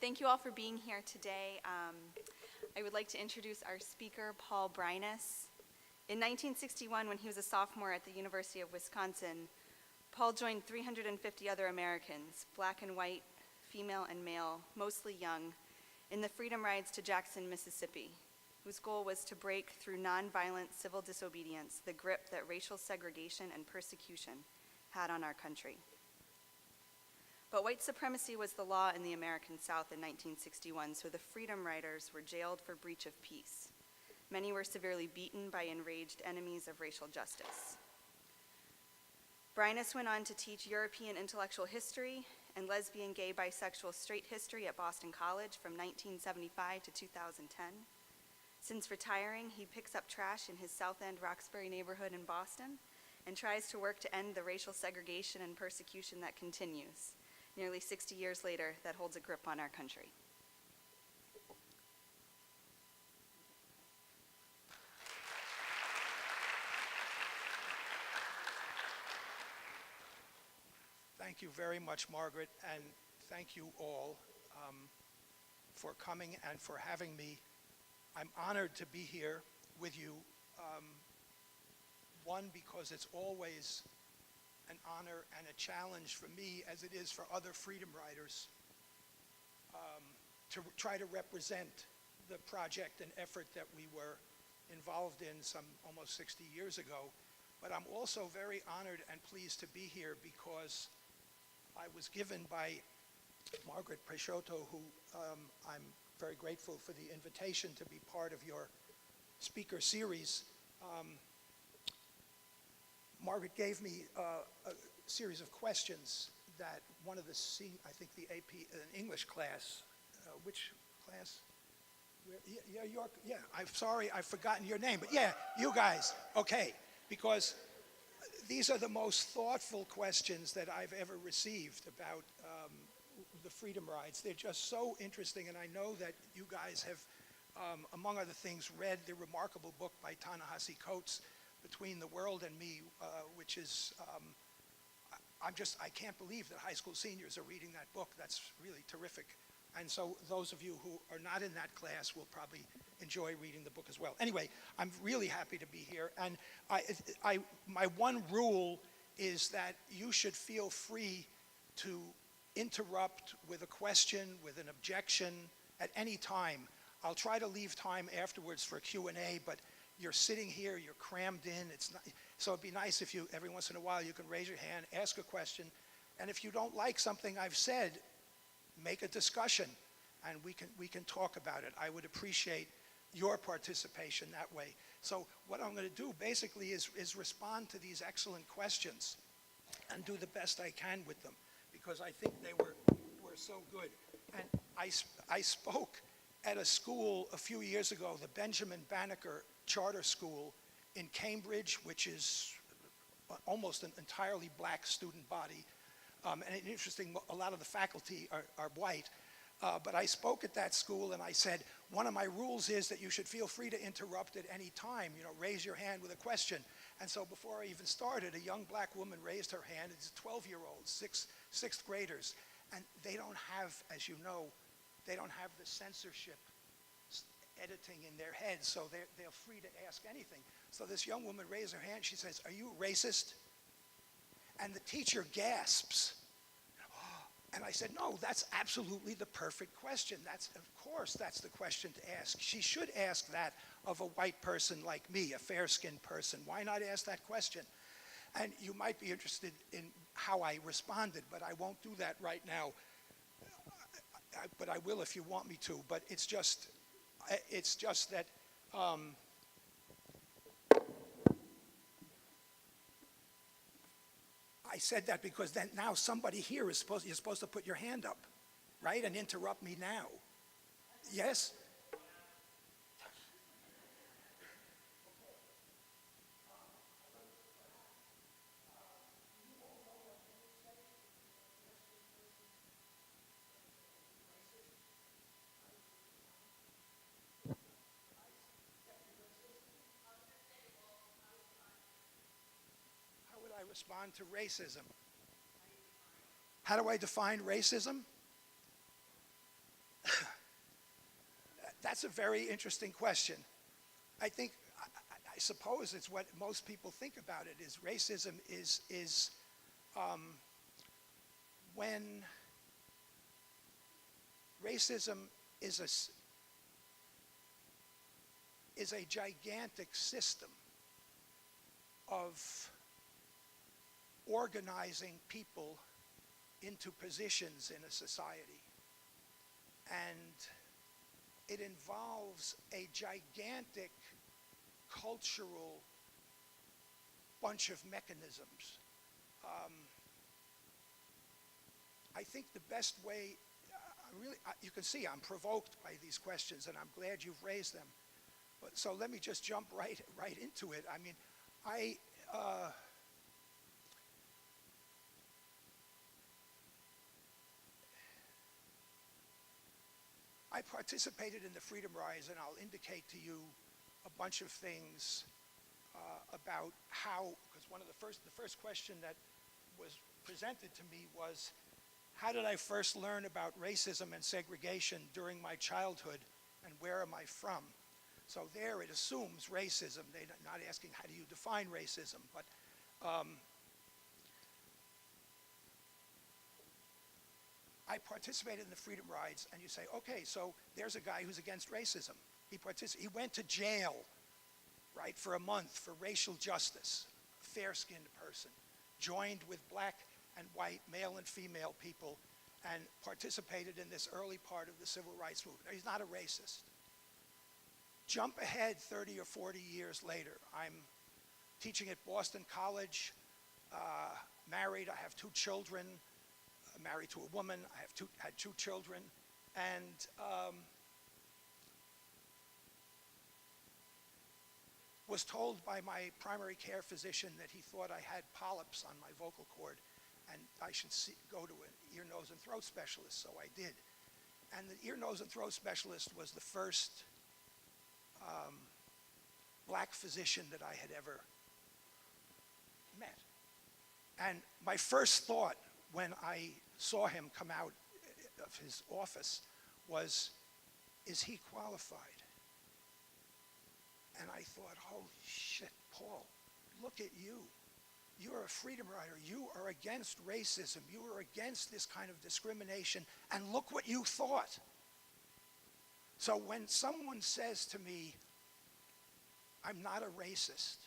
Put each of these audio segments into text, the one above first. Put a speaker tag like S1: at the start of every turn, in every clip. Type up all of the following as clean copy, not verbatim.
S1: Thank you all for being here today. I would like to introduce our speaker, Paul Breines. In 1961, when he was a sophomore at the University of Wisconsin, Paul joined 350 other Americans, black and white, female and male, mostly young, in the Freedom Rides to Jackson, Mississippi, whose goal was to break through nonviolent civil disobedience the grip that racial segregation and persecution had on our country. But white supremacy was the law in the American South in 1961, so the Freedom Riders were jailed for breach of peace. Many were severely beaten by enraged enemies of racial justice. Breines went on to teach European intellectual history and lesbian, gay, bisexual, straight history at Boston College from 1975 to 2010. Since retiring, he picks up trash in his South End Roxbury neighborhood in Boston and tries to work to end the racial segregation and persecution that continues. Nearly 60 years later, that holds a grip on our country.
S2: Thank you very much, Margaret, and thank you all for coming and for having me. I'm honored to be here with you. One, because it's always an honor and a challenge for me, as it is for other freedom riders, to try to represent the project and effort that we were involved in some almost 60 years ago. But I'm also very honored and pleased to be here because I was given by Margaret Peixoto, who I'm very grateful for the invitation to be part of your speaker series. Margaret gave me a series of questions that one of the, I think the AP, an English class, which class? Yeah, I'm sorry, I've forgotten your name, but yeah, you guys, okay, because these are the most thoughtful questions that I've ever received about the Freedom Rides. They're just so interesting, and I know that you guys have, among other things, read the remarkable book by Ta-Nehisi Coates, Between the World and Me, which is, I can't believe that high school seniors are reading that book. That's really terrific. And so those of you who are not in that class will probably enjoy reading the book as well. Anyway, I'm really happy to be here. And my one rule is that you should feel free to interrupt with a question, with an objection at any time. I'll try to leave time afterwards for Q&A, but you're sitting here, you're crammed in. So it'd be nice if you, every once in a while, you can raise your hand, ask a question, and if you don't like something I've said, make a discussion, and we can talk about it. I would appreciate your participation that way. So what I'm going to do basically is respond to these excellent questions and do the best I can with them, because I think they were so good. And I spoke at a school a few years ago, the Benjamin Banneker Charter School in Cambridge, which is almost an entirely black student body. And interesting, a lot of the faculty are white. But I spoke at that school and I said, one of my rules is that you should feel free to interrupt at any time, raise your hand with a question. And so before I even started, a young black woman raised her hand. It's 12-year-olds, sixth graders. And they don't have, as you know, they don't have the censorship editing in their heads, so they're free to ask anything. So this young woman raised her hand. She says, "Are you racist?" And the teacher gasps. And I said, "No, that's absolutely the perfect question. Of course, that's the question to ask. She should ask that of a white person like me, a fair-skinned person. Why not ask that question?" And you might be interested in how I responded, but I won't do that right now. But I will if you want me to. But it's just that I said that because then now somebody here is you're supposed to put your hand up, right, and interrupt me now. Yes? How would I respond to racism? How do I define racism? That's a very interesting question. I think, I suppose it's what most people think about it, is racism is when racism is a gigantic system of organizing people into positions in a society. And it involves a gigantic cultural bunch of mechanisms. I think the best way, you can see I'm provoked by these questions, and I'm glad you've raised them. But so let me just jump right into it. I mean, I participated in the Freedom Rise, and I'll indicate to you a bunch of things about how, because the first question that was presented to me was, how did I first learn about racism and segregation during my childhood, and where am I from? So there it assumes racism. They're not asking how do you define racism, but I participated in the Freedom Rides, and you say, okay, so there's a guy who's against racism. He went to jail, right, for a month for racial justice, a fair-skinned person, joined with black and white, male and female people, and participated in this early part of the civil rights movement. He's not a racist. Jump ahead 30 or 40 years later. I'm teaching at Boston College, married, I have 2 children, married to a woman, I have had 2 children, and was told by my primary care physician that he thought I had polyps on my vocal cord and I should go to an ear, nose, and throat specialist, so I did. And the ear, nose, and throat specialist was the first black physician that I had ever met. And my first thought when I saw him come out of his office was, is he qualified? And I thought, holy shit, Paul, look at you. You're a freedom rider. You are against racism. You are against this kind of discrimination. And look what you thought. So when someone says to me, I'm not a racist,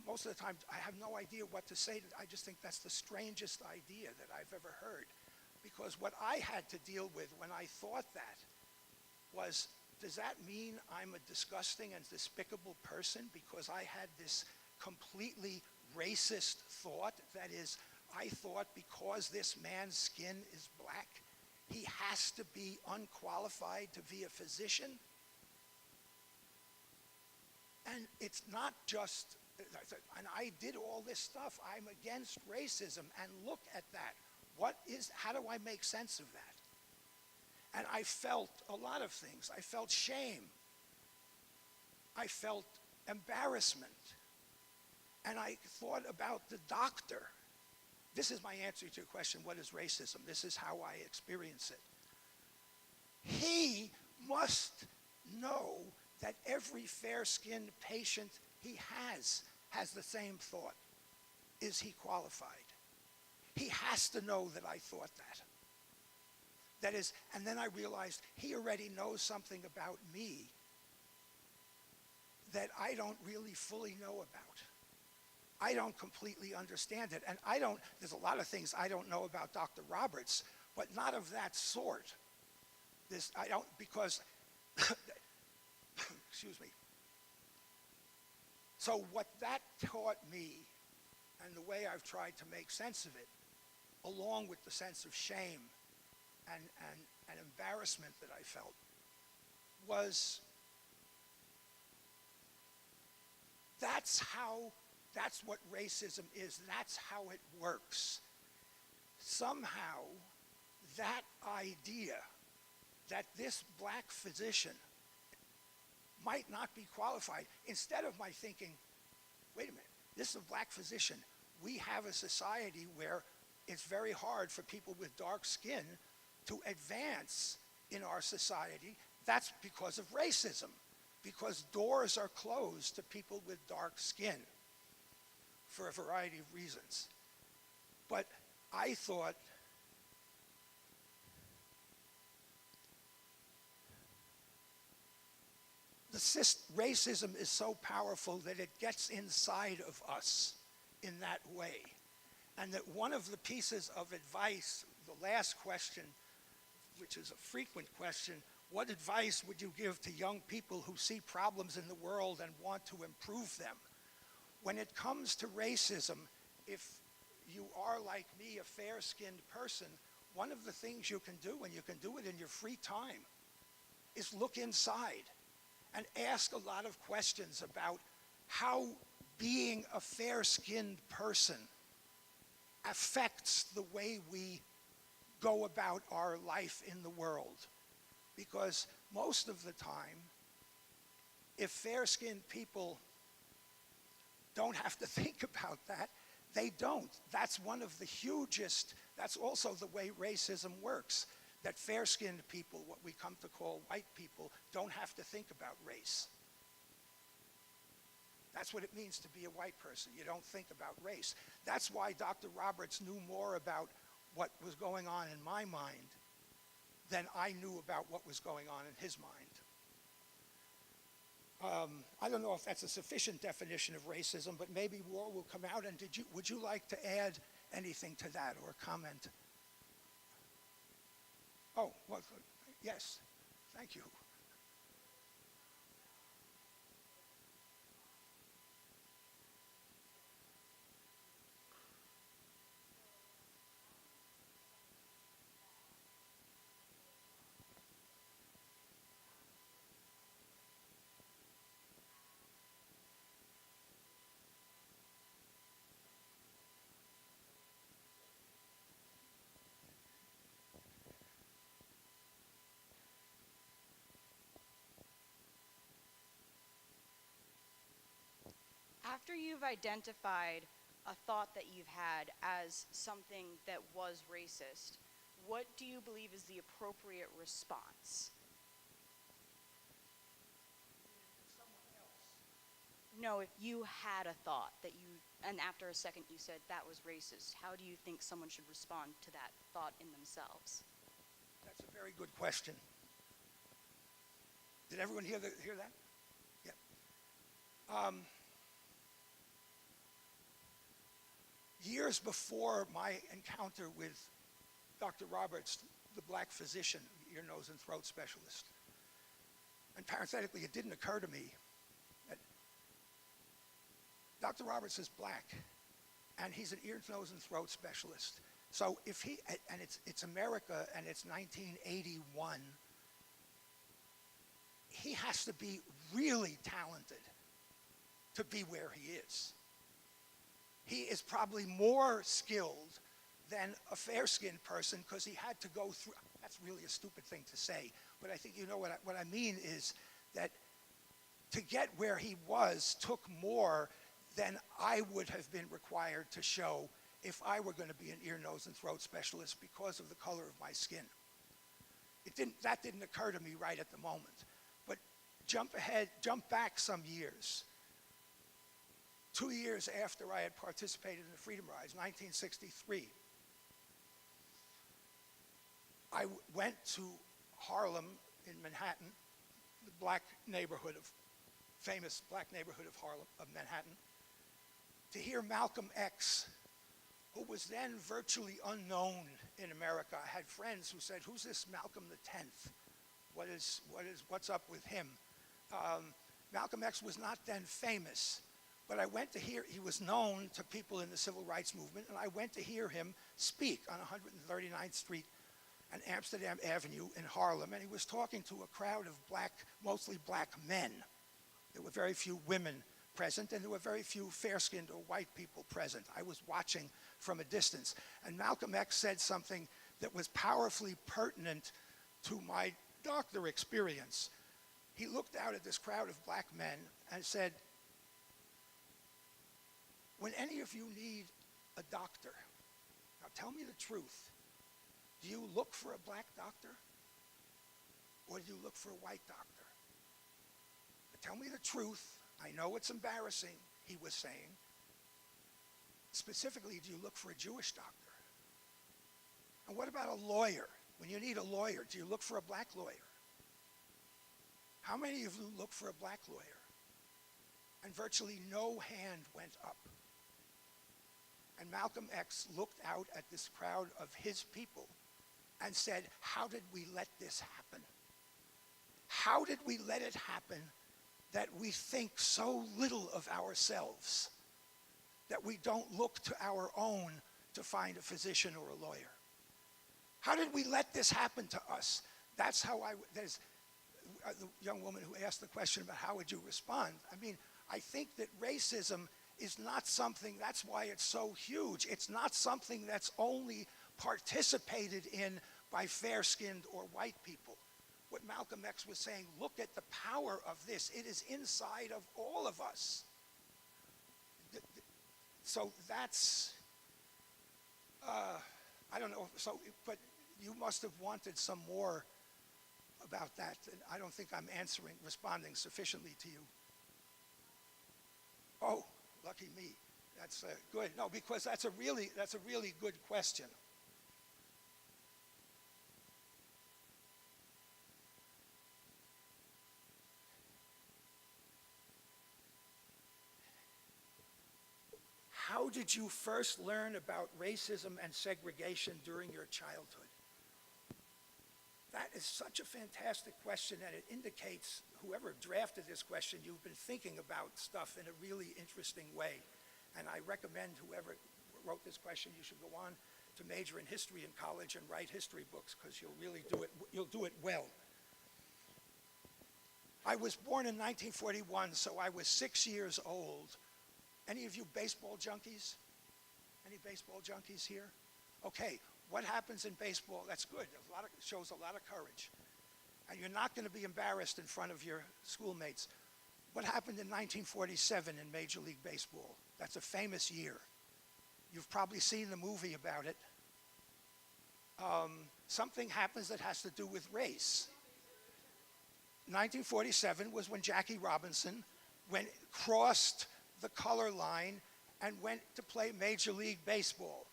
S2: most of the time I have no idea what to say. I just think that's the strangest idea that I've ever heard. Because what I had to deal with when I thought that was, does that mean I'm a disgusting and despicable person because I had this completely racist thought? That is, I thought because this man's skin is black, he has to be unqualified to be a physician? And it's not just, and I did all this stuff. I'm against racism, and look at that. How do I make sense of that? And I felt a lot of things. I felt shame. I felt embarrassment. And I thought about the doctor. This is my answer to your question, what is racism? This is how I experience it. He must know that every fair-skinned patient he has the same thought. Is he qualified? He has to know that I thought that. That is, and then I realized he already knows something about me that I don't really fully know about. I don't completely understand it. And there's a lot of things I don't know about Dr. Roberts, but not of that sort. Because, excuse me. So what that taught me, and the way I've tried to make sense of it, along with the sense of shame and embarrassment that I felt, was that's what racism is. That's how it works. Somehow, that idea that this black physician might not be qualified, instead of my thinking, wait a minute, this is a black physician. We have a society where it's very hard for people with dark skin to advance in our society, that's because of racism, because doors are closed to people with dark skin for a variety of reasons. But I thought racism is so powerful that it gets inside of us in that way. And that one of the pieces of advice, the last question, which is a frequent question, what advice would you give to young people who see problems in the world and want to improve them? When it comes to racism, if you are like me, a fair-skinned person, one of the things you can do, and you can do it in your free time, is look inside and ask a lot of questions about how being a fair-skinned person affects the way we go about our life in the world. Because most of the time, if fair-skinned people don't have to think about that, they don't. That's one of the hugest, that's also the way racism works, that fair-skinned people, what we come to call white people, don't have to think about race. That's what it means to be a white person. You don't think about race. That's why Dr. Roberts knew more about what was going on in my mind than I knew about what was going on in his mind. I don't know if that's a sufficient definition of racism, but maybe more will come out. And would you like to add anything to that or comment? Oh, well, yes, thank you.
S3: After you've identified a thought that you've had as something that was racist, what do you believe is the appropriate response? No, if you had a thought that you, and after a second you said that was racist, how do you think someone should respond to that thought in themselves?
S2: That's a very good question. Did everyone hear that? Yeah. Years before my encounter with Dr. Roberts, the black physician, ear, nose, and throat specialist, and parenthetically, it didn't occur to me that Dr. Roberts is black, and he's an ear, nose, and throat specialist. So if he, and it's America, and it's 1981, he has to be really talented to be where he is. He is probably more skilled than a fair-skinned person because he had to go through, that's really a stupid thing to say, but I think you know what I mean is that to get where he was took more than I would have been required to show if I were going to be an ear, nose, and throat specialist because of the color of my skin. That didn't occur to me right at the moment. But jump back some years. 2 years after I had participated in the Freedom Rise, 1963, I went to Harlem in Manhattan, the famous black neighborhood of Harlem, of Manhattan, to hear Malcolm X, who was then virtually unknown in America. I had friends who said, "Who's this Malcolm the 10th? What's up with him?" Malcolm X was not then famous. But I went to hear, he was known to people in the civil rights movement, and I went to hear him speak on 139th Street and Amsterdam Avenue in Harlem, and he was talking to a crowd of mostly black men. There were very few women present, and there were very few fair-skinned or white people present. I was watching from a distance, and Malcolm X said something that was powerfully pertinent to my doctor experience. He looked out at this crowd of black men and said, "When any of you need a doctor, now tell me the truth, do you look for a black doctor?" or do you look for a white doctor? But tell me the truth. I know it's embarrassing, he was saying. Specifically, do you look for a Jewish doctor? And what about a lawyer? When you need a lawyer, do you look for a black lawyer? How many of you look for a black lawyer? And virtually no hand went up. And Malcolm X looked out at this crowd of his people and said, how did we let this happen? How did we let it happen that we think so little of ourselves, that we don't look to our own to find a physician or a lawyer? How did we let this happen to us? That's how there's the young woman who asked the question about how would you respond. I mean, I think that racism is not something, that's why it's so huge. It's not something that's only participated in by fair-skinned or white people. What Malcolm X was saying, look at the power of this. It is inside of all of us. So that's, I don't know, but you must have wanted some more about that. And I don't think I'm responding sufficiently to you. Oh, lucky me. That's good. No, because that's a really good question. How did you first learn about racism and segregation during your childhood? That is such a fantastic question, and it indicates, whoever drafted this question, you've been thinking about stuff in a really interesting way. And I recommend whoever wrote this question, you should go on to major in history in college and write history books, because you'll really do it well. I was born in 1941, so I was 6 years old. Any of you baseball junkies? Any baseball junkies here? Okay, what happens in baseball? That's good. It shows a lot of courage. And you're not going to be embarrassed in front of your schoolmates. What happened in 1947 in Major League Baseball? That's a famous year. You've probably seen the movie about it. Something happens that has to do with race. 1947 was when Jackie Robinson crossed the color line and went to play Major League Baseball.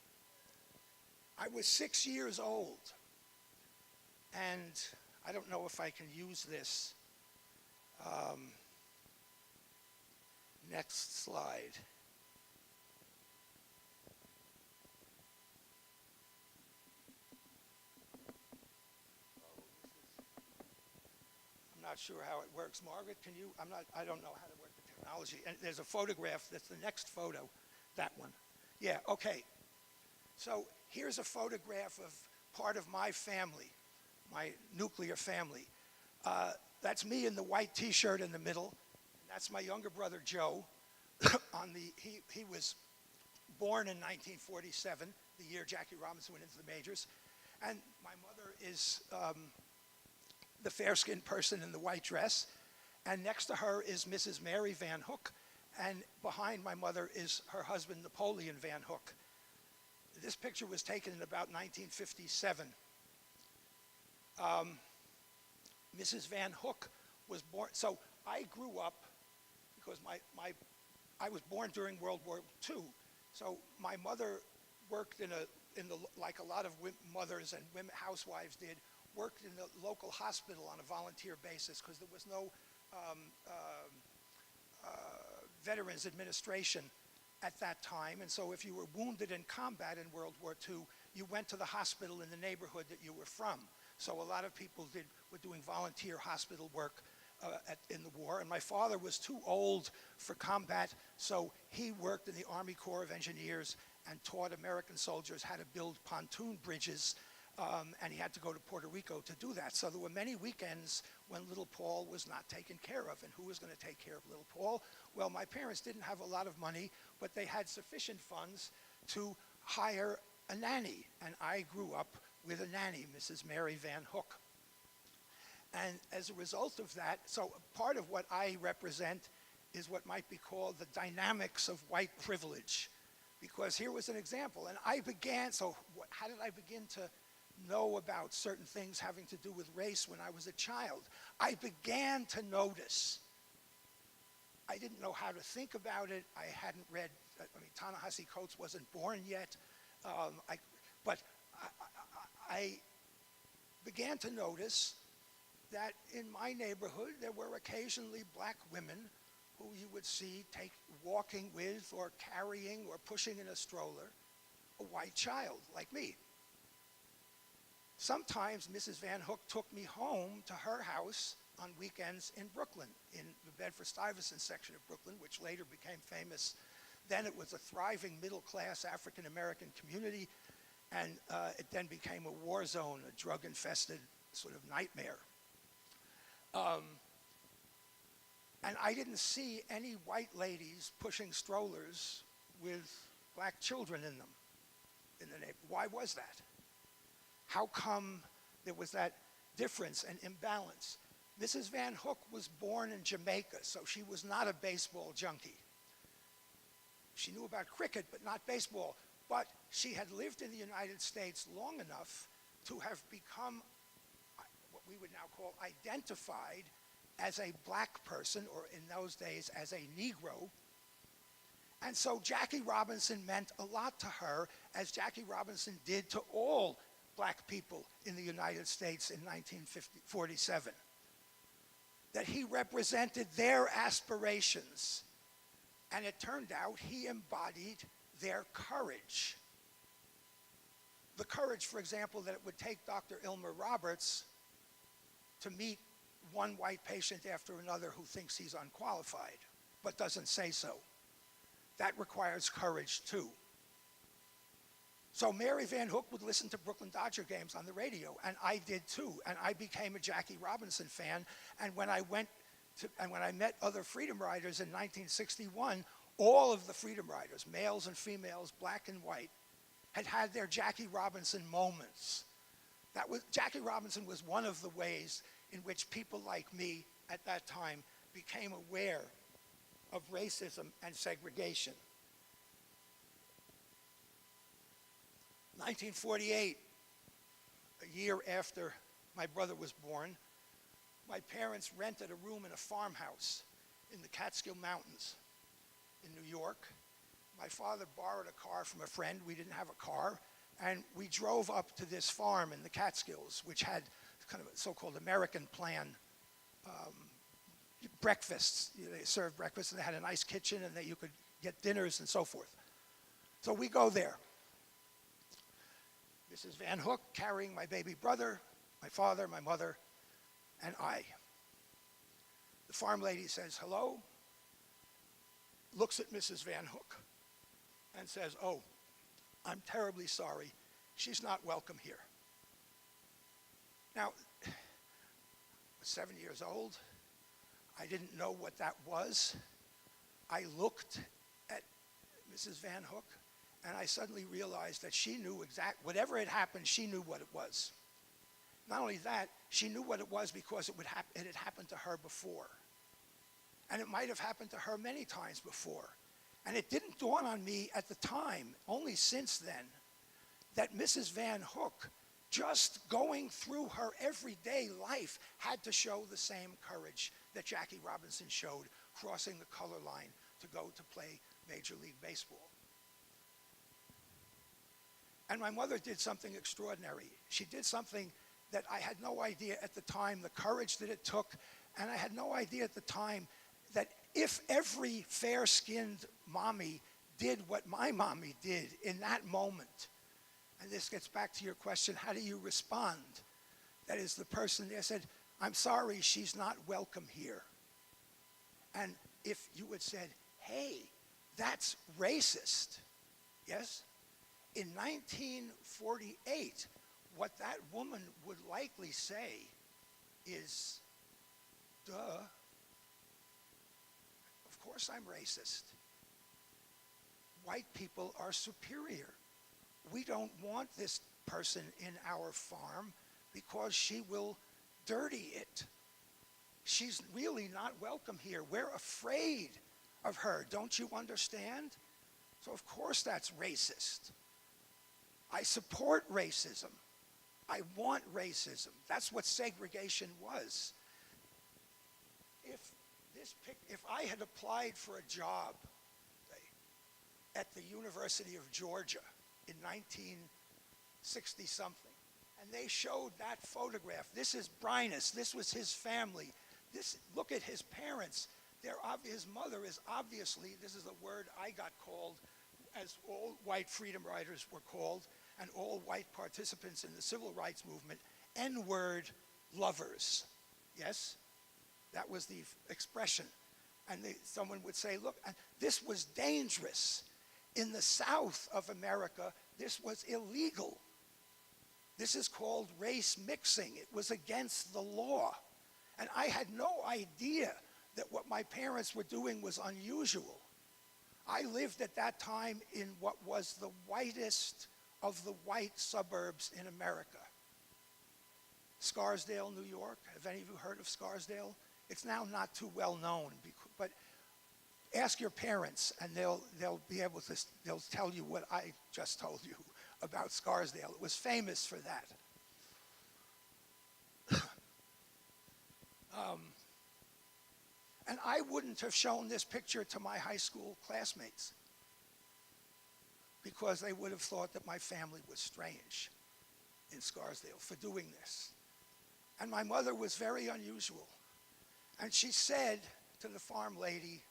S2: I was 6 years old, and I don't know if I can use this. Next slide. I'm not sure how it works. Margaret, can you? I don't know how to work the technology. And there's a photograph, that's the next photo, that one. Yeah, okay. So here's a photograph of part of my family, my nuclear family. That's me in the white T-shirt in the middle. And that's my younger brother, Joe. He was born in 1947, the year Jackie Robinson went into the majors. And my mother is the fair-skinned person in the white dress. And next to her is Mrs. Mary Van Hook. And behind my mother is her husband, Napoleon Van Hook. This picture was taken in about 1957. Mrs. Van Hook was born, so I grew up, because I was born during World War II, so my mother worked like a lot of mothers and women, housewives did, worked in the local hospital on a volunteer basis, because there was no Veterans Administration at that time, and so if you were wounded in combat in World War II, you went to the hospital in the neighborhood that you were from. So a lot of people were doing volunteer hospital work in the war, and my father was too old for combat, so he worked in the Army Corps of Engineers and taught American soldiers how to build pontoon bridges, and he had to go to Puerto Rico to do that. So there were many weekends when little Paul was not taken care of, and who was going to take care of little Paul? Well, my parents didn't have a lot of money, but they had sufficient funds to hire a nanny, and I grew up with a nanny, Mrs. Mary Van Hook. And as a result of that, so part of what I represent is what might be called the dynamics of white privilege, because here was an example. And I began, so how did I begin to know about certain things having to do with race when I was a child. I began to notice. I didn't know how to think about it. I hadn't read, Ta-Nehisi Coates wasn't born yet. But I began to notice that in my neighborhood there were occasionally black women who you would see walking with or carrying or pushing in a stroller a white child like me. Sometimes Mrs. Van Hook took me home to her house on weekends in Brooklyn, in the Bedford-Stuyvesant section of Brooklyn, which later became famous. Then it was a thriving middle-class African-American community, and it then became a war zone, a drug-infested sort of nightmare. And I didn't see any white ladies pushing strollers with black children in them in the neighborhood. Why was that? How come there was that difference and imbalance? Mrs. Van Hook was born in Jamaica, so she was not a baseball junkie. She knew about cricket, but not baseball. But she had lived in the United States long enough to have become what we would now call identified as a black person, or in those days as a Negro. And so Jackie Robinson meant a lot to her, as Jackie Robinson did to all black people in the United States in 1947. That he represented their aspirations. And it turned out he embodied their courage. The courage, for example, that it would take Dr. Ilmer Roberts to meet one white patient after another who thinks he's unqualified, but doesn't say so. That requires courage, too. So Mary Van Hook would listen to Brooklyn Dodger games on the radio, and I did too. And I became a Jackie Robinson fan. And when I met other freedom riders in 1961, all of the freedom riders, males and females, black and white, had their Jackie Robinson moments. Jackie Robinson was one of the ways in which people like me at that time became aware of racism and segregation. 1948, a year after my brother was born, my parents rented a room in a farmhouse in the Catskill Mountains in New York. My father borrowed a car from a friend. We didn't have a car. And we drove up to this farm in the Catskills, which had kind of a so-called American plan breakfasts. They served breakfast, and they had a nice kitchen, and that you could get dinners and so forth. So we go there. Mrs. Van Hook carrying my baby brother, my father, my mother, and I. The farm lady says hello, looks at Mrs. Van Hook, and says, "Oh, I'm terribly sorry. She's not welcome here." Now, I was 7 years old. I didn't know what that was. I looked at Mrs. Van Hook, and I suddenly realized that she knew whatever had happened, she knew what it was. Not only that, she knew what it was because it had happened to her before. And it might have happened to her many times before. And it didn't dawn on me at the time, only since then, that Mrs. Van Hook, just going through her everyday life, had to show the same courage that Jackie Robinson showed, crossing the color line to go to play Major League Baseball. And my mother did something extraordinary. She did something that I had no idea at the time, the courage that it took, and I had no idea at the time that if every fair-skinned mommy did what my mommy did in that moment, and this gets back to your question, how do you respond? That is, the person there said, "I'm sorry, she's not welcome here." And if you had said, "Hey, that's racist," yes? In 1948, what that woman would likely say is, "Duh, of course I'm racist. White people are superior. We don't want this person in our farm because she will dirty it. She's really not welcome here. We're afraid of her. Don't you understand?" So of course that's racist. I support racism. I want racism. That's what segregation was. If I had applied for a job, say, at the University of Georgia in 1960-something, and they showed that photograph, this is Breines, this was his family, look at his parents. His mother is obviously, this is the word I got called, as all white freedom riders were called, and all white participants in the civil rights movement, N-word lovers. Yes? That was the expression. And someone would say, look, this was dangerous. In the South of America, this was illegal. This is called race mixing. It was against the law. And I had no idea that what my parents were doing was unusual. I lived at that time in what was the whitest of the white suburbs in America. Scarsdale, New York. Have any of you heard of Scarsdale? It's now not too well known, but ask your parents and they'll be able to, they'll tell you what I just told you about Scarsdale. It was famous for that. And I wouldn't have shown this picture to my high school classmates because they would have thought that my family was strange in Scarsdale for doing this. And my mother was very unusual. And she said to the farm lady,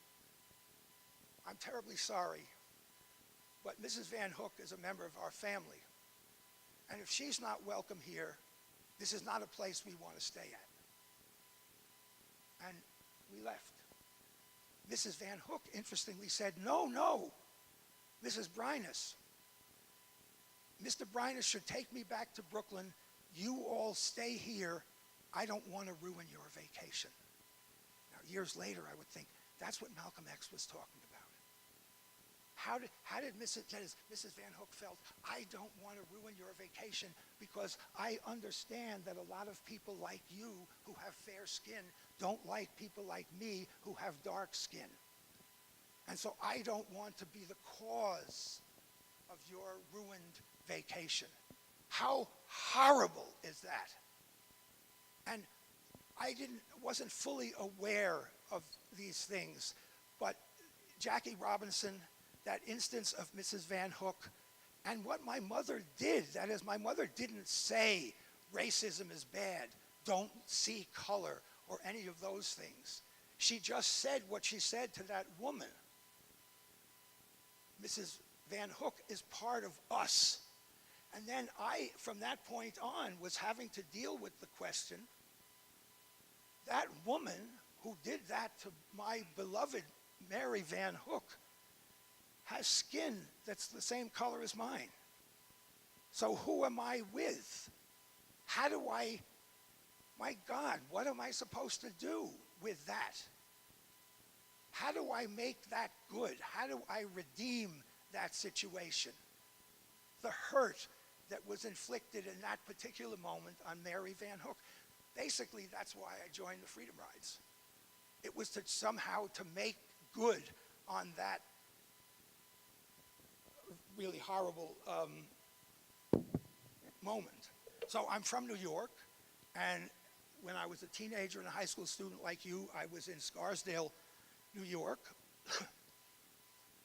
S2: I'm terribly sorry, but Mrs. Van Hook is a member of our family. And if she's not welcome here, this is not a place we want to stay at. And we left. Mrs. Van Hook, interestingly, said, no, Mrs. Breines. Mr. Breines should take me back to Brooklyn. You all stay here. I don't want to ruin your vacation. Now, years later, I would think, that's what Malcolm X was talking about. How did Mrs. Van Hook felt, I don't want to ruin your vacation because I understand that a lot of people like you who have fair skin don't like people like me who have dark skin. And so I don't want to be the cause of your ruined vacation. How horrible is that? And I wasn't fully aware of these things, but Jackie Robinson, that instance of Mrs. Van Hook, and what my mother did, that is, my mother didn't say racism is bad, don't see color, or any of those things. She just said what she said to that woman. Mrs. Van Hook is part of us. And then I, from that point on, was having to deal with the question, that woman who did that to my beloved Mary Van Hook has skin that's the same color as mine. So who am I with? How do I, my God, what am I supposed to do with that? How do I make that good? How do I redeem that situation? The hurt that was inflicted in that particular moment on Mary Van Hook. Basically, that's why I joined the Freedom Rides. It was to somehow to make good on that really horrible moment. So I'm from New York, and when I was a teenager and a high school student like you, I was in Scarsdale, New York,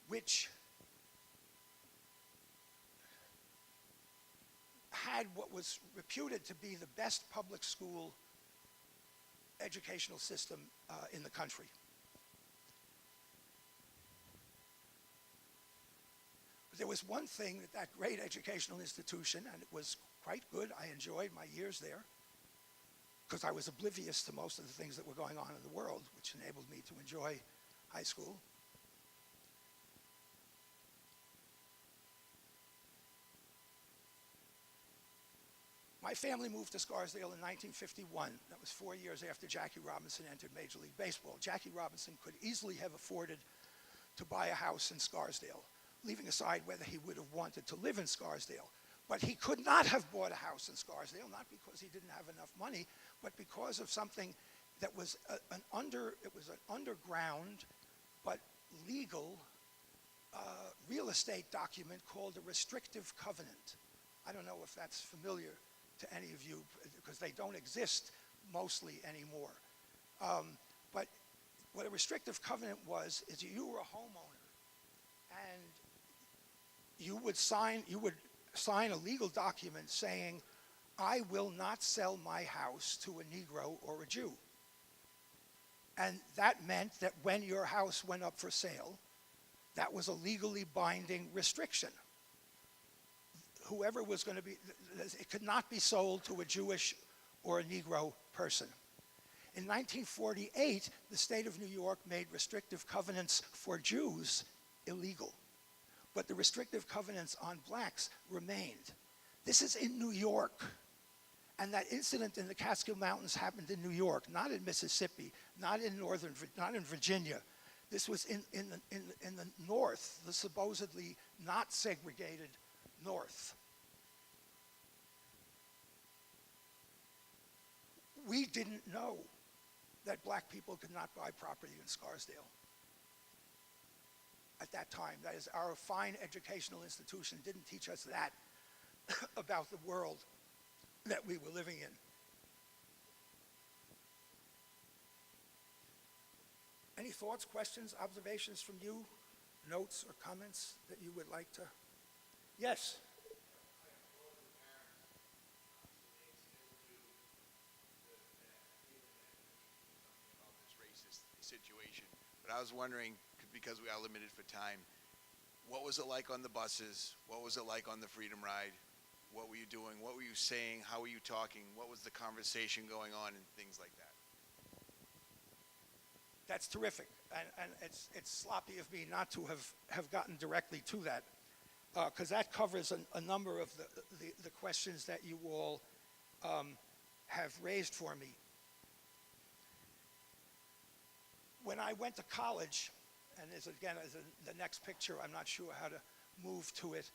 S2: which had what was reputed to be the best public school educational system in the country. There was one thing that great educational institution, and it was quite good, I enjoyed my years there, because I was oblivious to most of the things that were going on in the world, which enabled me to enjoy high school. My family moved to Scarsdale in 1951. That was 4 years after Jackie Robinson entered Major League Baseball. Jackie Robinson could easily have afforded to buy a house in Scarsdale, leaving aside whether he would have wanted to live in Scarsdale. But he could not have bought a house in Scarsdale, not because he didn't have enough money, but because of something that was an underground but legal real estate document called a restrictive covenant. I don't know if that's familiar to any of you because they don't exist mostly anymore. But what a restrictive covenant was is you were a homeowner, and you would sign a legal document saying, I will not sell my house to a Negro or a Jew. And that meant that when your house went up for sale, that was a legally binding restriction. Whoever was going to be, it could not be sold to a Jewish or a Negro person. In 1948, the state of New York made restrictive covenants for Jews illegal, but the restrictive covenants on blacks remained. This is in New York, and that incident in the Catskill Mountains happened in New York, not in Mississippi, not in Virginia. This was in the North, the supposedly not segregated North. We didn't know that black people could not buy property in Scarsdale at that time. That is, our fine educational institution didn't teach us that about the world that we were living in. Any thoughts, questions, observations from you, notes or comments that you would like to? Yes.
S4: Situation, but I was wondering, because we are limited for time, what was it like on the buses? What was it like on the Freedom Ride? What were you doing? What were you saying? How were you talking? What was the conversation going on and things like that?
S2: That's terrific, and it's sloppy of me not to have gotten directly to that, because that covers a number of the questions that you all have raised for me. When I went to college, and as the next picture, I'm not sure how to move to it.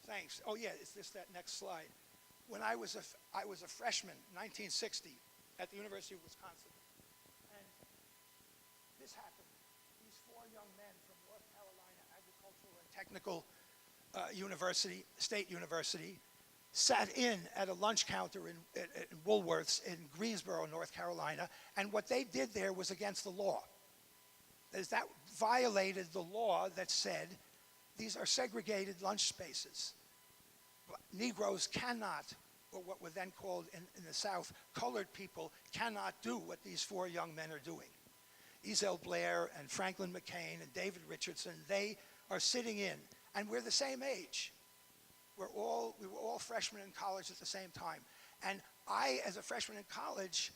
S2: Thanks. Oh yeah, is this that next slide? When I was a freshman, 1960, at the University of Wisconsin, and this happened. These four young men from North Carolina Agricultural and Technical State University, sat in at a lunch counter in Woolworths in Greensboro, North Carolina, and what they did there was against the law. That violated the law that said these are segregated lunch spaces. Negroes cannot, or what were then called in the South, colored people cannot do what these four young men are doing. Ezel Blair and Franklin McCain and David Richardson, they are sitting in, and we're the same age. We were all freshmen in college at the same time. And I, as a freshman in college,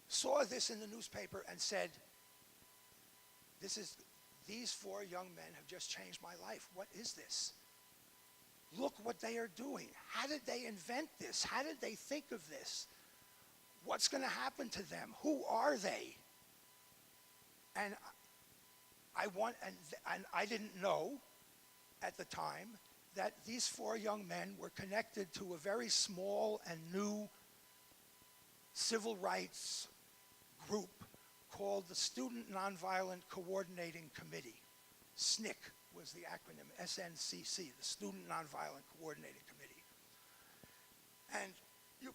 S2: saw this in the newspaper and said, these four young men have just changed my life. What is this? Look what they are doing. How did they invent this? How did they think of this? What's going to happen to them? Who are they? And I didn't know at the time that these four young men were connected to a very small and new civil rights group called the Student Nonviolent Coordinating Committee. SNCC was the acronym, SNCC, the Student Nonviolent Coordinating Committee. And you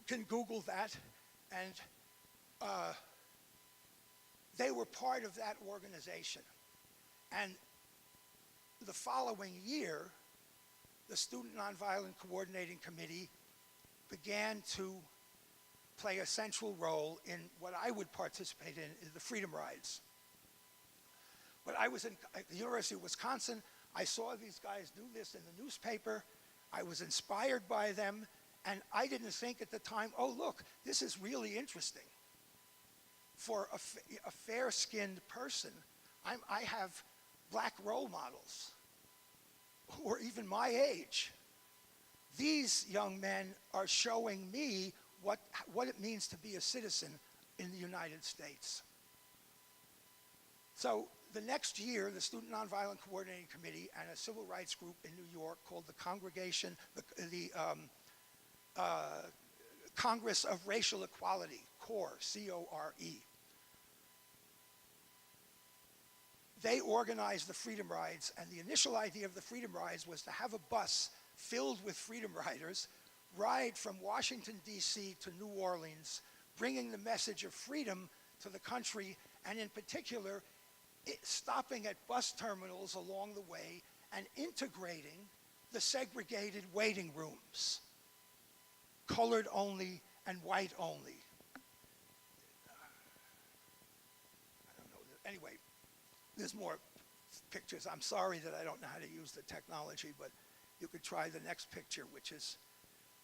S2: can Google that, and they were part of that organization. And the following year, the Student Nonviolent Coordinating Committee began to play a central role in what I would participate in the Freedom Rides. But I was at the University of Wisconsin. I saw these guys do this in the newspaper. I was inspired by them, and I didn't think at the time, oh, look, this is really interesting. For a fair-skinned person, I have black role models who are even my age. These young men are showing me what it means to be a citizen in the United States. So the next year, the Student Nonviolent Coordinating Committee and a civil rights group in New York called the Congregation, Congress of Racial Equality, CORE, C-O-R-E. They organized the Freedom Rides, and the initial idea of the Freedom Rides was to have a bus filled with freedom riders, ride from Washington, D.C. to New Orleans, bringing the message of freedom to the country, and in particular, stopping at bus terminals along the way and integrating the segregated waiting rooms, colored only and white only. I don't know. Anyway, there's more pictures. I'm sorry that I don't know how to use the technology, but you could try the next picture, which is,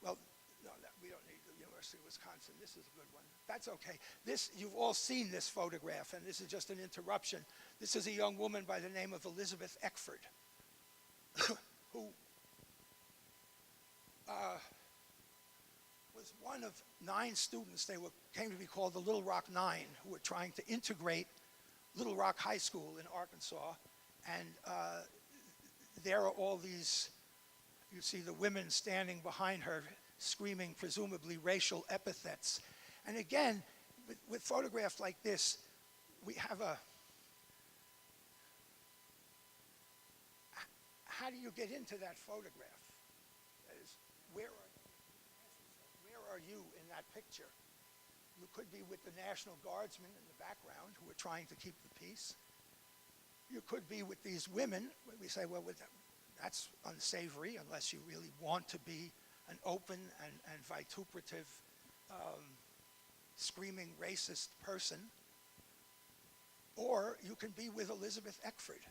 S2: well, no, we don't need the University of Wisconsin. This is a good one. That's okay. This, you've all seen this photograph, and this is just an interruption. This is a young woman by the name of Elizabeth Eckford, who was one of 9 students. They came to be called the Little Rock Nine, who were trying to integrate Little Rock High School in Arkansas. And there are all these, you see the women standing behind her, screaming presumably racial epithets. And again, with photographs like this, we have a, how do you get into that photograph? That is, where are you in that picture? You could be with the National Guardsmen in the background who are trying to keep the peace. You could be with these women. We say, well, that's unsavory unless you really want to be an open and vituperative, screaming racist person. Or you can be with Elizabeth Eckford.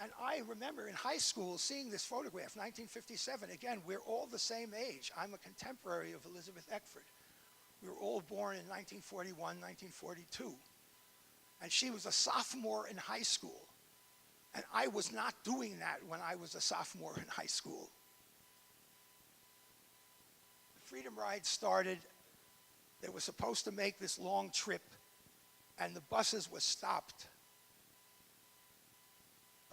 S2: And I remember in high school seeing this photograph, 1957. Again, we're all the same age. I'm a contemporary of Elizabeth Eckford. We were all born in 1941, 1942. And she was a sophomore in high school. And I was not doing that when I was a sophomore in high school. The Freedom Ride started. They were supposed to make this long trip, and the buses were stopped.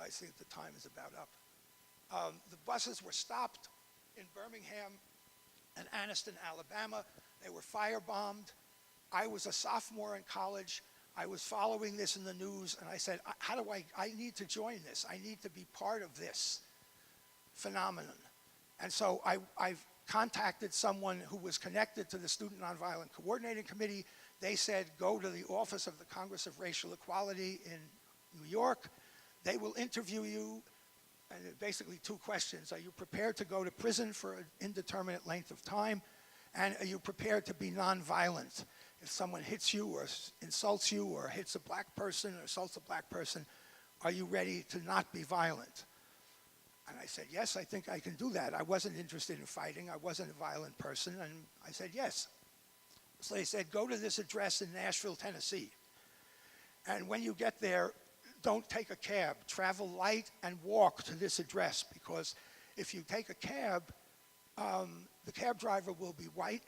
S2: I think the time is about up. The buses were stopped in Birmingham and Anniston, Alabama. They were firebombed. I was a sophomore in college. I was following this in the news, and I said, I need to join this. I need to be part of this phenomenon. And so I've contacted someone who was connected to the Student Nonviolent Coordinating Committee. They said, go to the Office of the Congress of Racial Equality in New York. They will interview you, and basically 2 questions. Are you prepared to go to prison for an indeterminate length of time? And are you prepared to be nonviolent? If someone hits you or insults you or hits a black person or assaults a black person, are you ready to not be violent? And I said, yes, I think I can do that. I wasn't interested in fighting. I wasn't a violent person. And I said, yes. So they said, go to this address in Nashville, Tennessee. And when you get there, don't take a cab. Travel light and walk to this address, because if you take a cab, the cab driver will be white,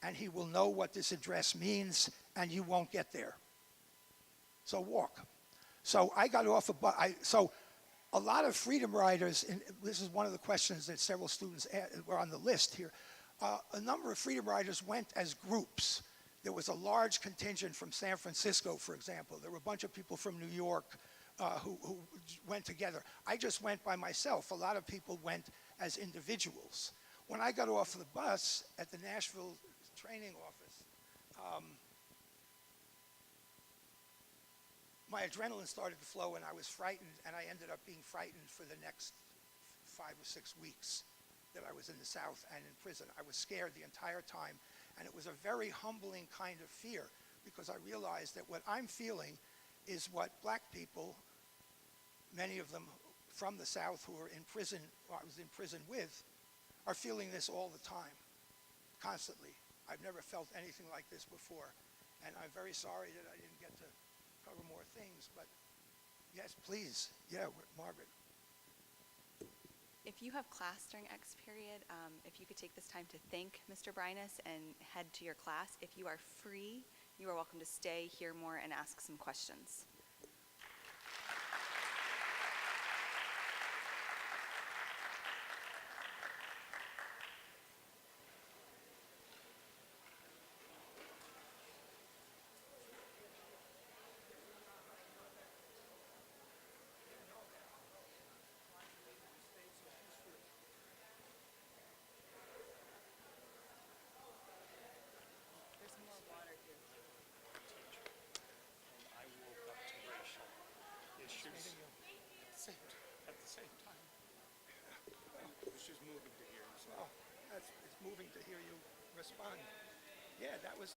S2: and he will know what this address means, and you won't get there. So walk. So I got off a bus. So a lot of freedom riders, and this is one of the questions that several students were on the list here, a number of freedom riders went as groups. There was a large contingent from San Francisco, for example. There were a bunch of people from New York who went together. I just went by myself. A lot of people went as individuals. When I got off the bus at the Nashville training office, my adrenaline started to flow, and I was frightened, and I ended up being frightened for the next 5 or 6 weeks that I was in the South and in prison. I was scared the entire time, and it was a very humbling kind of fear, because I realized that what I'm feeling is what black people, many of them from the South who are in prison, or I was in prison with, are feeling this all the time, constantly. I've never felt anything like this before, and I'm very sorry that I didn't get to cover more things, but yes, please. Yeah, Margaret.
S1: If you have class during X period, if you could take this time to thank Mr. Breines and head to your class. If you are free, you are welcome to stay, hear more, and ask some questions.
S2: moving to hear you respond. Yeah, that was